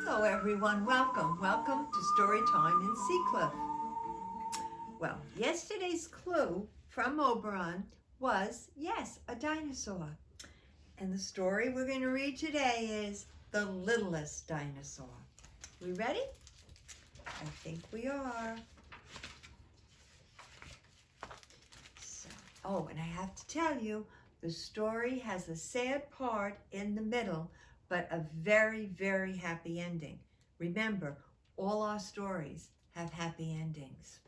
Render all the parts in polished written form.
Hello everyone, welcome to Story Time in Seacliff. Well, yesterday's clue from Oberon was, yes, a dinosaur. And the story we're going to read today is The Littlest Dinosaur. We ready? I think we are. And I have to tell you, the story has a sad part in the middle, but a very, very happy ending. Remember, all our stories have happy endings.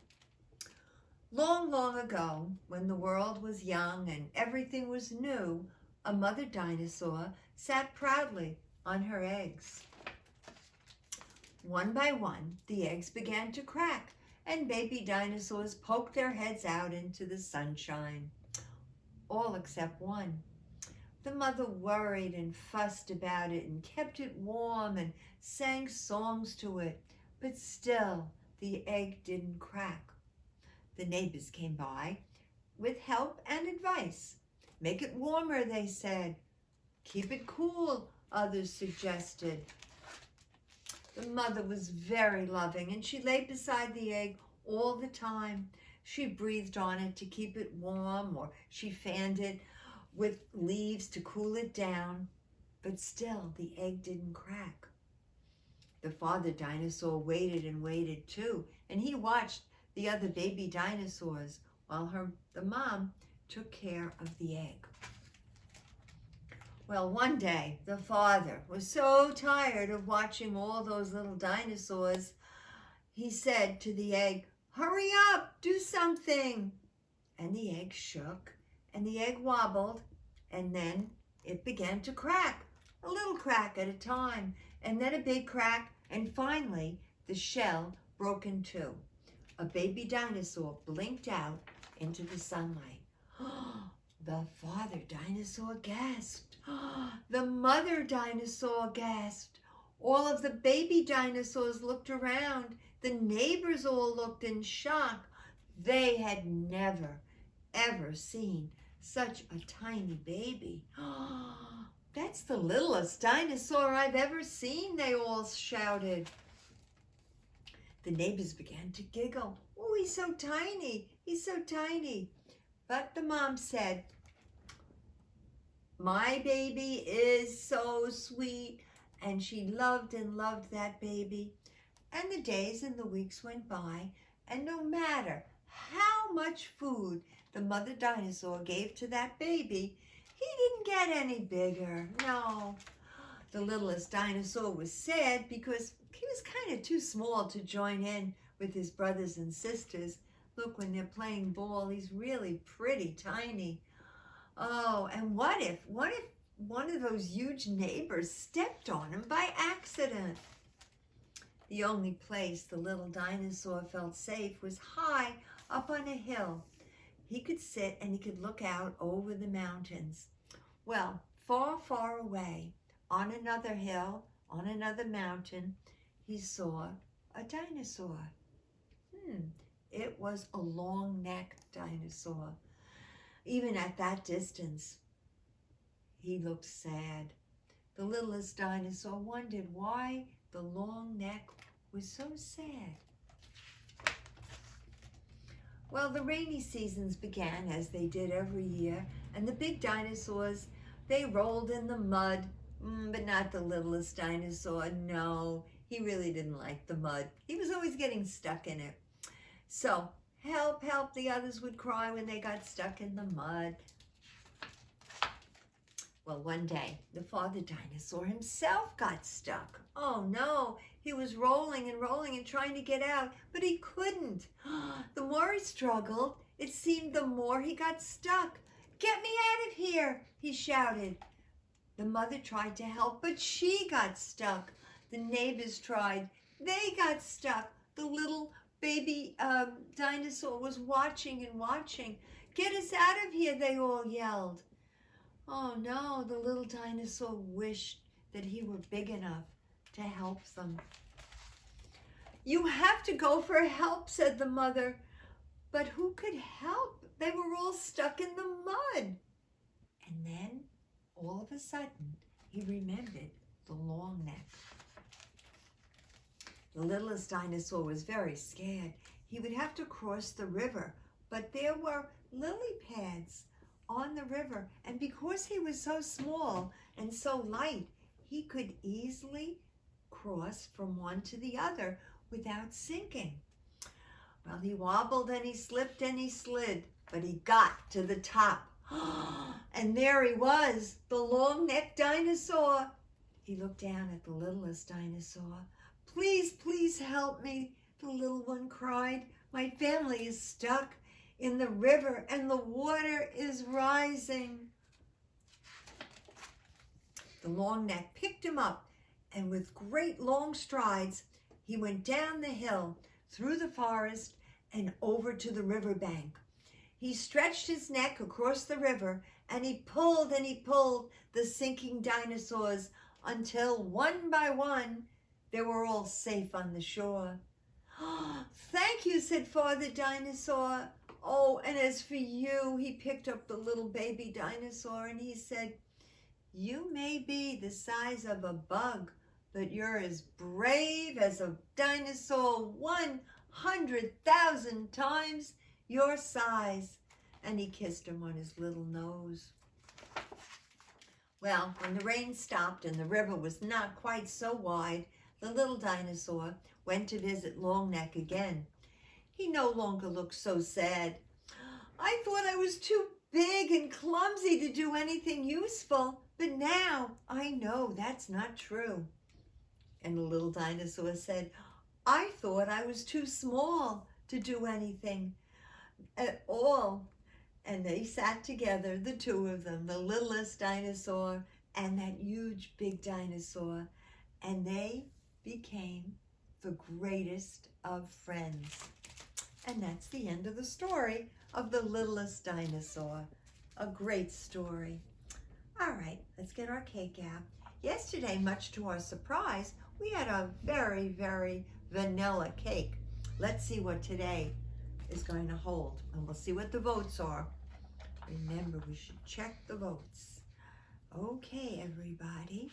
Long, long ago, when the world was young and everything was new, a mother dinosaur sat proudly on her eggs. One by one, the eggs began to crack, and baby dinosaurs poked their heads out into the sunshine. All except one. The mother worried and fussed about it and kept it warm and sang songs to it, but still the egg didn't crack. The neighbors came by with help and advice. Make it warmer, they said. Keep it cool, others suggested. The mother was very loving, and she lay beside the egg all the time. She breathed on it to keep it warm, or she fanned it with leaves to cool it down. But still, the egg didn't crack. The father dinosaur waited and waited too, and he watched the other baby dinosaurs while the mom took care of the egg. Well, one day, the father was so tired of watching all those little dinosaurs, he said to the egg, "Hurry up, do something." And the egg shook, and the egg wobbled, and then it began to crack, a little crack at a time, and then a big crack, and finally the shell broke in two. A baby dinosaur blinked out into the sunlight. The father dinosaur gasped. The mother dinosaur gasped. All of the baby dinosaurs looked around. The neighbors all looked in shock. They had never, ever seen such a tiny baby. That's the littlest dinosaur I've ever seen, they all shouted. The neighbors began to giggle. Oh, he's so tiny, he's so tiny. But the mom said, "My baby is so sweet," and she loved and loved that baby. And the days and the weeks went by, and no matter how much food the mother dinosaur gave to that baby, he didn't get any bigger. No. The littlest dinosaur was sad because he was kind of too small to join in with his brothers and sisters. Look, when they're playing ball, he's really pretty tiny. Oh, and what if one of those huge neighbors stepped on him by accident? The only place the little dinosaur felt safe was high up on a hill. He could sit and he could look out over the mountains. Well, far, far away, on another hill, on another mountain, he saw a dinosaur. It was a long-necked dinosaur. Even at that distance, he looked sad. The littlest dinosaur wondered why the long neck was so sad. Well, the rainy seasons began as they did every year, and the big dinosaurs, they rolled in the mud, but not the littlest dinosaur. No, he really didn't like the mud. He was always getting stuck in it. So, help, help, the others would cry when they got stuck in the mud. Well, one day, the father dinosaur himself got stuck. Oh no, he was rolling and rolling and trying to get out, but he couldn't. The more he struggled, it seemed the more he got stuck. "Get me out of here," he shouted. The mother tried to help, but she got stuck. The neighbors tried. They got stuck. The little baby dinosaur was watching and watching. "Get us out of here," they all yelled. Oh no, the little dinosaur wished that he were big enough to help them. "You have to go for help," said the mother. But who could help? They were all stuck in the mud. And then, all of a sudden, he remembered the long neck. The littlest dinosaur was very scared. He would have to cross the river, but there were lily pads on the river, and because he was so small and so light, he could easily cross from one to the other without sinking. Well, he wobbled and he slipped and he slid, but he got to the top. And there he was, the long-necked dinosaur. He looked down at the littlest dinosaur. "Please, please help me," the little one cried. "My family is stuck in the river and the water is rising." The long neck picked him up, and with great long strides, he went down the hill, through the forest, and over to the riverbank. He stretched his neck across the river, and he pulled the sinking dinosaurs until one by one, they were all safe on the shore. "Thank you," said Father Dinosaur. "Oh, and as for you," he picked up the little baby dinosaur and he said, "You may be the size of a bug, but you're as brave as a dinosaur 100,000 times your size." And he kissed him on his little nose. Well, when the rain stopped and the river was not quite so wide, the little dinosaur went to visit Longneck again. He no longer looked so sad. "I thought I was too big and clumsy to do anything useful, but now I know that's not true." And the little dinosaur said, "I thought I was too small to do anything at all." And they sat together, the two of them, the littlest dinosaur and that huge big dinosaur, and they became the greatest of friends. And that's the end of the story of the littlest dinosaur. A great story. All right, let's get our cake out. Yesterday, much to our surprise, we had a very, very vanilla cake. Let's see what today is going to hold, and we'll see what the votes are. Remember, we should check the votes. Okay, everybody.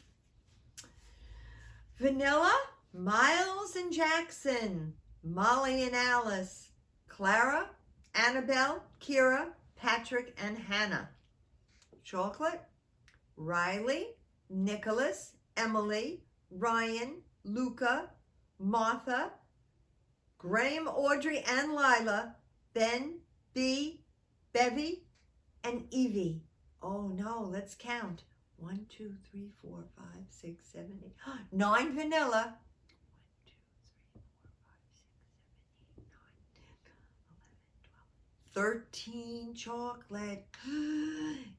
Vanilla, Miles and Jackson, Molly and Alice, Clara, Annabelle, Kira, Patrick, and Hannah. Chocolate, Riley, Nicholas, Emily, Ryan, Luca, Martha, Graham, Audrey, and Lila, Ben, Bee, Bevy, and Evie. Oh no, let's count. 1, 2, 3, 4, 5, 6, 7, 8, 9 vanilla. 13 chocolate.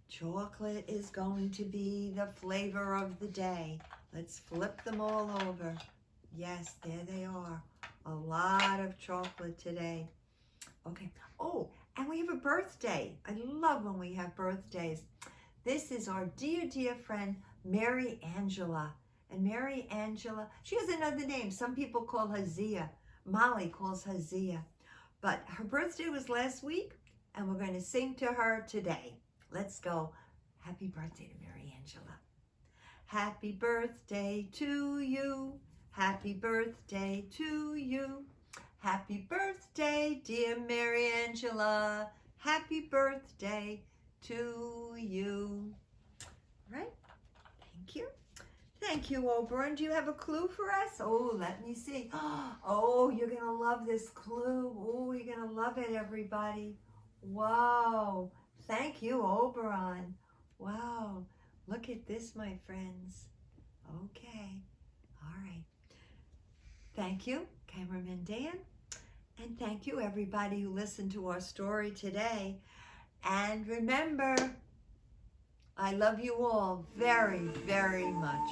Chocolate is going to be the flavor of the day. Let's flip them all over. Yes, there they are. A lot of chocolate today. Okay. Oh, and we have a birthday. I love when we have birthdays. This is our dear, dear friend, Mary Angela. And Mary Angela, she has another name. Some people call her Zia. Molly calls her Zia. But her birthday was last week, and we're going to sing to her today. Let's go. Happy birthday to Mary Angela. Happy birthday to you. Happy birthday to you. Happy birthday, dear Mary Angela. Happy birthday to you. All right. Thank you. Thank you, Oberon. Do you have a clue for us? Oh, let me see. Oh, you're going to love this clue. Oh, you're going to love it, everybody. Wow. Thank you, Oberon. Wow. Look at this, my friends. Okay. All right. Thank you, Cameraman Dan. And thank you, everybody who listened to our story today. And remember, I love you all very, very much.